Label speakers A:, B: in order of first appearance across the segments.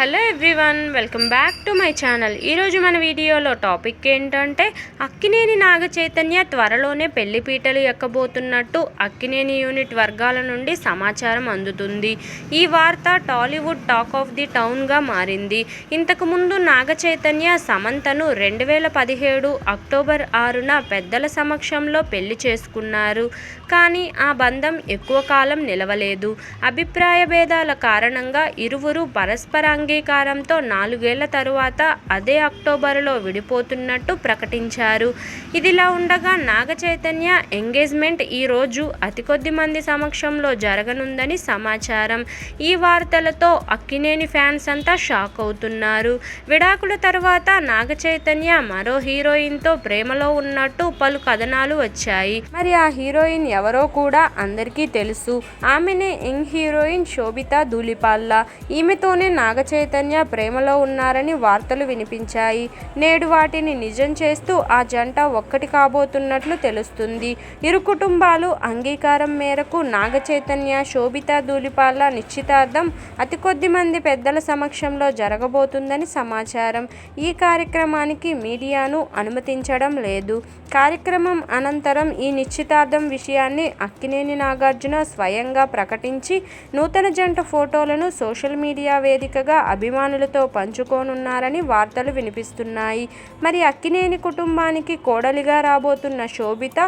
A: Hello everyone, welcome back to my channel. ఈరోజు మన వీడియోలో టాపిక్ ఏంటంటే అక్కినేని నాగ చైతన్య త్వరలోనే పెళ్లిపీటలు ఎక్కబోతున్నట్టు అక్కినేని యూనిట్ వర్గాల నుండి సమాచారం అందుతుంది. ఈ వార్త టాలీవుడ్ టాక్ ఆఫ్ ది టౌన్గా మారింది. ఇంతకుముందు నాగ చైతన్య సమంతను 2017 అక్టోబర్ 6న పెద్దల సమక్షంలో పెళ్లి చేసుకున్నారు. కానీ ఆ బంధం ఎక్కువ కాలం నిలవలేదు. అభిప్రాయ భేదాల కారణంగా ఇరువురు పరస్పర అంగీకారంతో 4 ఏళ్ల తరువాత అదే అక్టోబరులో విడిపోతున్నట్టు ప్రకటించారు. ఇదిలా ఉండగా నాగ చైతన్య ఎంగేజ్మెంట్ ఈ రోజు అతి కొద్ది మంది సమక్షంలో జరగనుందని సమాచారం. ఈ వార్తలతో అక్కినేని ఫ్యాన్స్ అంతా షాక్ అవుతున్నారు. విడాకుల తర్వాత నాగ చైతన్య మరో హీరోయిన్తో ప్రేమలో ఉన్నట్టు పలు కథనాలు వచ్చాయి. మరి ఆ హీరోయిన్ ఎవరో కూడా అందరికీ తెలుసు. ఆమెనే యంగ్ హీరోయిన్ శోభితా ధూళిపాళ్ల. ఈమెతోనే నాగ చైతన్య ప్రేమలో ఉన్నారని వార్తలు వినిపించాయి. నేడు వాటిని నిజం చేస్తూ ఆ జంట ఒక్కటి కాబోతున్నట్లు తెలుస్తుంది. ఇరు కుటుంబాలు అంగీకారం మేరకు నాగ చైతన్య శోభితా ధూళిపాళ్ల నిశ్చితార్థం అతి కొద్ది మంది పెద్దల సమక్షంలో జరగబోతుందని సమాచారం. ఈ కార్యక్రమానికి మీడియాను అనుమతించడం లేదు. కార్యక్రమం అనంతరం ఈ నిశ్చితార్థం విషయాన్ని అక్కినేని నాగార్జున స్వయంగా ప్రకటించి నూతన జంట ఫోటోలను సోషల్ మీడియా వేదికగా అభిమానులతో పంచుకోనున్నారని వార్తలు వినిపిస్తున్నాయి. మరి అక్కినేని కుటుంబానికి కోడలిగా రాబోతున్న శోభిత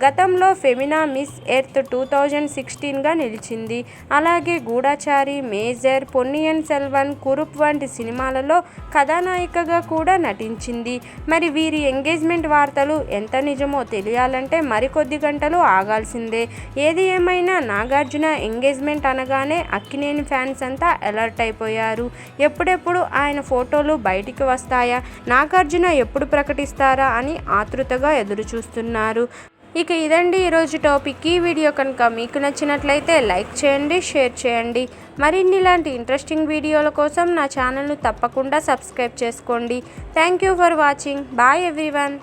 A: గతంలో ఫెమినా మిస్ ఎర్త్ 2016గా నిలిచింది. అలాగే గూఢచారి, మేజర్, పొన్నియిన్ సెల్వన్, కురుప్ వంటి సినిమాలలో కథానాయికగా కూడా నటించింది. మరి వీరి ఎంగేజ్మెంట్ వార్తలు ఎంత నిజమో తెలియాలంటే మరికొద్ది గంటలు ఆగాల్సిందే. ఏది ఏమైనా నాగార్జున ఎంగేజ్మెంట్ అనగానే అక్కినేని ఫ్యాన్స్ అంతా అలర్ట్ అయిపోయారు. ఎప్పుడెప్పుడు ఆయన ఫోటోలు బయటికి వస్తాయా, నాగార్జున ఎప్పుడు ప్రకటిస్తారా అని ఆతృతగా ఎదురు చూస్తున్నారు. ఇక ఇదండి ఈరోజు టాపిక్. ఈ వీడియో కనుక మీకు నచ్చినట్లయితే లైక్ చేయండి, షేర్ చేయండి. మరిన్ని ఇలాంటి ఇంట్రెస్టింగ్ వీడియోల కోసం నా ఛానల్ను తప్పకుండా సబ్స్క్రైబ్ చేసుకోండి. Thank you for watching. Bye everyone.